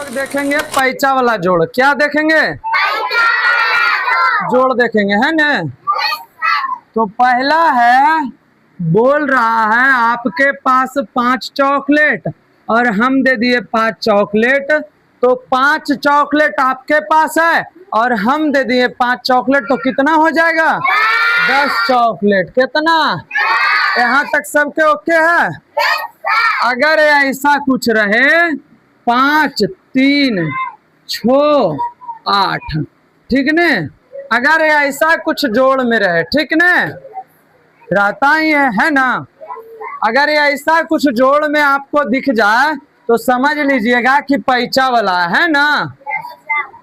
लोग देखेंगे पैचा वाला जोड़। क्या देखेंगे? जोड़ देखेंगे, है ना। तो पहला है, बोल रहा है आपके पास 5 चॉकलेट और हम दे दिए 5 चॉकलेट। तो 5 चॉकलेट आपके पास है और हम दे दिए 5 चॉकलेट, तो कितना हो जाएगा? 10 चॉकलेट। कितना? यहाँ तक सबके ओके है? अगर ऐसा कुछ रहे 5, 3, 6, 8, ठीक ने। अगर ऐसा कुछ जोड़ में रहे, ठीक ने, रहता ही है ना। अगर ऐसा कुछ जोड़ में आपको दिख जाए तो समझ लीजिएगा कि पैचा वाला है ना।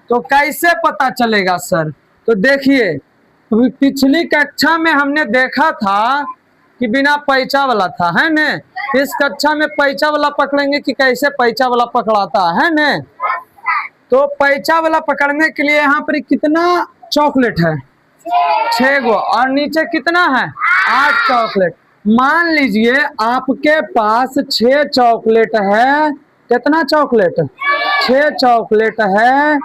तो कैसे पता चलेगा सर? तो देखिए, पिछली कक्षा में हमने देखा था कि बिना पैचा वाला था, है ना। इस कक्षा में पैचा वाला पकड़ेंगे कि कैसे पैचा वाला पकड़ाता है ना। तो पैचा वाला पकड़ने के लिए यहाँ पर कितना चॉकलेट है? 6 गो। और नीचे कितना है? 8 चॉकलेट। मान लीजिए आपके पास 6 चॉकलेट है। कितना चॉकलेट? 6 चॉकलेट है।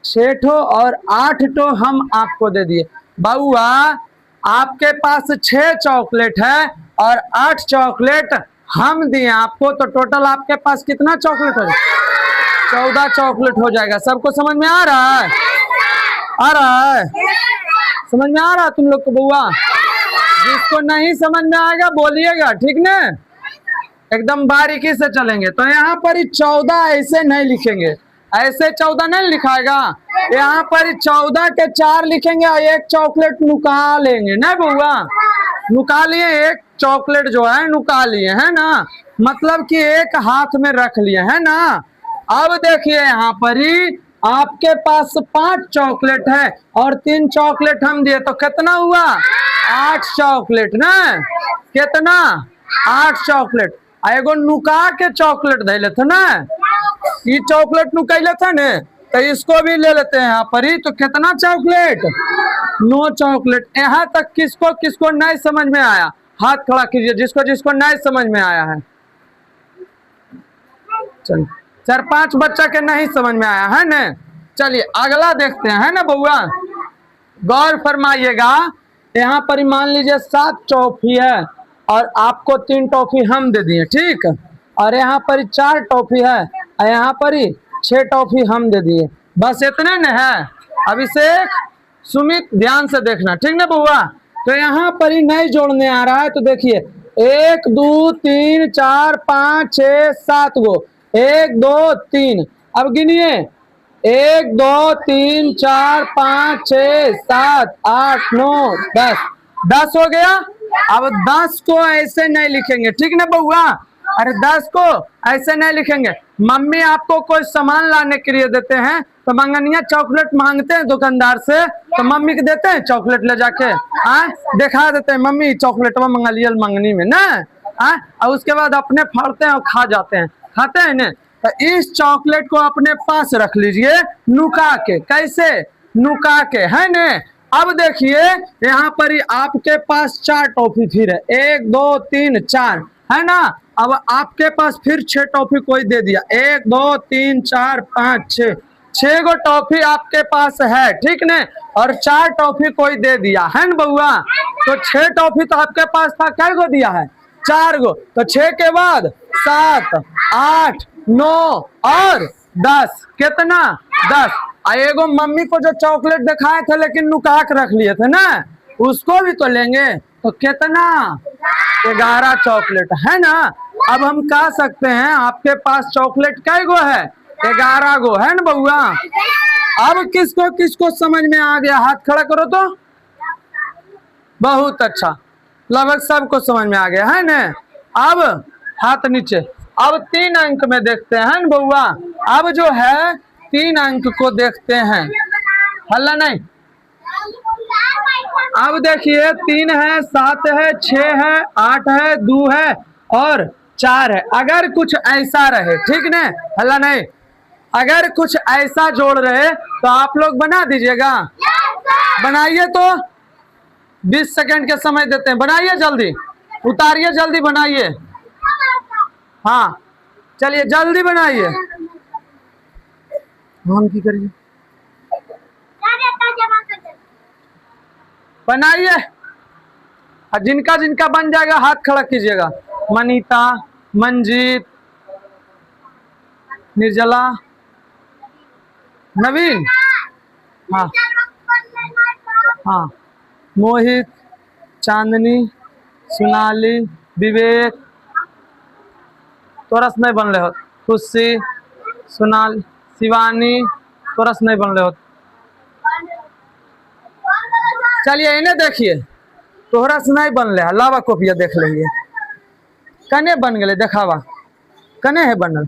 6 ठो और 8 ठो हम आपको दे दिए। बउआ, आपके पास 6 चॉकलेट है और 8 चॉकलेट हम दिए आपको, तो टोटल आपके पास कितना चॉकलेट हो जाएगा? 14 चॉकलेट हो जाएगा। सबको समझ में आ रहा है? आ रहा है? समझ में आ रहा है तुम लोग को बउआ? जिसको नहीं समझ में आएगा बोलिएगा, ठीक ना। एकदम बारीकी से चलेंगे। तो यहाँ पर 14 ऐसे नहीं लिखेंगे, ऐसे 14 नहीं लिखाएगा। यहाँ पर 14 के 4 लिखेंगे और 1 चॉकलेट नुका लेंगे, नहीं बउआ? नुका लिए, 1 चॉकलेट जो है नुका लिए, है ना। मतलब कि 1 हाथ में रख लिए, है ना। अब देखिए यहाँ पर ही आपके पास 5 चॉकलेट है और 3 चॉकलेट हम दिए, तो कितना हुआ? 8 चॉकलेट ना। कितना? 8 चॉकलेट। एगो नुका के चॉकलेट दे लेते ना, ये चॉकलेट नुकैले थे ने, तो इसको भी ले लेते हैं यहाँ पर ही। तो कितना चॉकलेट? 9 चॉकलेट। यहाँ तक किसको किसको नहीं समझ में आया? हाथ खड़ा कीजिए जिसको जिसको नहीं समझ में आया है। चलिए, 4-5 बच्चा के नहीं समझ में आया है ना। चलिए अगला देखते हैं, है ना बउआ। गौर फरमाइएगा। यहाँ पर मान लीजिए 7 टॉफी है और आपको 3 टॉफी हम दे दिए, ठीक। और यहाँ पर 4 टॉफी है और यहाँ पर 6 टॉफी हम दे दिए। बस इतने न है। अभिषेक, सुमित, ध्यान से देखना, ठीक ना बउआ। तो यहाँ पर ही नहीं जोड़ने आ रहा है, तो देखिए 1, 2, 3, 4, 5, 6, 7 गो। 1, 2, 3। अब गिनिए 1, 2, 3, 4, 5, 6, 7, 8, 9, 10। 10 हो गया। अब 10 को ऐसे नहीं लिखेंगे, ठीक ना बउआ। अरे 10 को ऐसे नहीं लिखेंगे। मम्मी आपको कोई सामान लाने के लिए देते हैं तो मंगनिया चॉकलेट मांगते हैं दुकानदार से, तो मम्मी को देते हैं चॉकलेट ले जाके, दिखा देते हैं मम्मी चॉकलेट मंगा लिया मंगनी में ना। और उसके बाद अपने फाड़ते हैं और खा जाते हैं, खाते हैं ना। तो इस चॉकलेट को अपने पास रख लीजिए नुका के। कैसे? नुका के, है ना। अब देखिए यहाँ पर आपके पास 4 टॉफी फिर है। 1, 2, 3, 4, है ना। अब आपके पास फिर 6 टॉफी कोई दे दिया। 1, 2, 3, 4, 5, 6। 6 गो टॉफी आपके पास है, ठीक ने। और 4 टॉफी कोई दे दिया, है ना बउआ। तो 6 टॉफी तो आपके पास था, कै गो दिया है? 4 गो। तो 6 के बाद 7, 8, 9 और 10। कितना? 10। एगो मम्मी को जो चॉकलेट दिखाए थे लेकिन नुका के रख लिए थे ना, उसको भी तो लेंगे। तो कितना? 11 चॉकलेट, है ना। अब हम कह सकते हैं आपके पास चॉकलेट कै गो है? 11 गो, है ना बउआ। अब किसको किसको समझ में आ गया? हाथ खड़ा करो तो। बहुत अच्छा, लगभग सबको समझ में आ गया, है ना। अब हाथ नीचे। अब 3 अंक में देखते हैं ना बउआ। अब जो है 3 अंक को देखते हैं, हल्ला नहीं। अब देखिए 3 है, 7 है, 6 है, 8 है, 2 है और 4 है। अगर कुछ ऐसा रहे, ठीक ना, हल्ला नहीं। अगर कुछ ऐसा जोड़ रहे तो आप लोग बना दीजिएगा। बनाइए तो 20 सेकंड के समय देते हैं, बनाइए जल्दी, उतारिए जल्दी बनाइए। हाँ चलिए जल्दी बनाइए। हम की करिए बनाइए, और जिनका जिनका बन जाएगा हाथ खड़ा कीजिएगा। मनीता, मंजीत, निर्जला, नवीन, हाँ हाँ, मोहित, चांदनी, सोनाली, विवेक, तोरस नहीं बन रहे हो। खुशी, सोनाल, शिवानी, तोरस नहीं बन रहे हो। चलिए इन्हें देखिए, तोहरस नहीं बन रहा, लावा कॉपिया देख लीजिए कने बन गए, देखावा कने है बनल।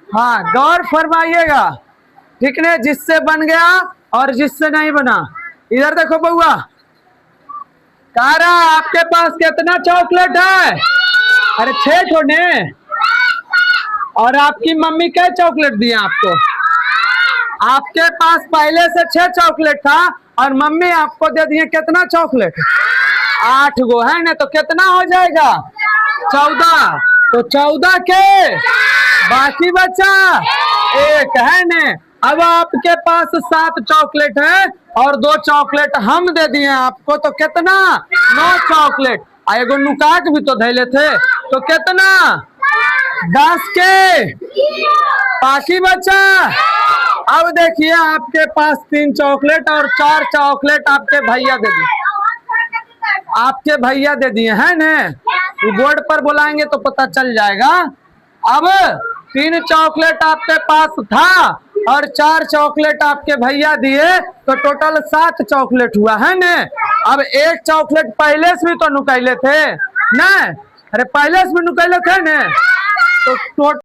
हाँ गौर फरमाइएगा, ठीक है, जिससे बन गया और जिससे नहीं बना। इधर देखो बउआ, कारा आपके पास कितना चॉकलेट है? अरे 6 ठोने। और आपकी मम्मी क्या चॉकलेट दिए आपको? आपके पास पहले से 6 चॉकलेट था और मम्मी आपको दे दिए कितना चॉकलेट? 8 गो है ना, तो कितना हो जाएगा? 14। तो 14 के बाकी बचा 1 है ना। अब आपके पास 7 चॉकलेट है और 2 चॉकलेट हम दे दिए आपको, तो कितना? 9 चॉकलेट। एगो नुकाट भी तो धैले थे, तो कितना? 10 के बाकी बचा। अब देखिए आपके पास 3 चॉकलेट और 4 चॉकलेट आपके भैया दे दिए, आपके भैया दे दिए है ना। बोर्ड पर बुलाएंगे तो पता चल जाएगा। अब 3 चॉकलेट आपके पास था और 4 चॉकलेट आपके भैया दिए, तो टोटल 7 चॉकलेट हुआ है ना। अब 1 चॉकलेट पहले से भी तो नुकैले थे ना, अरे पहले से भी नुकैले थे ना, तो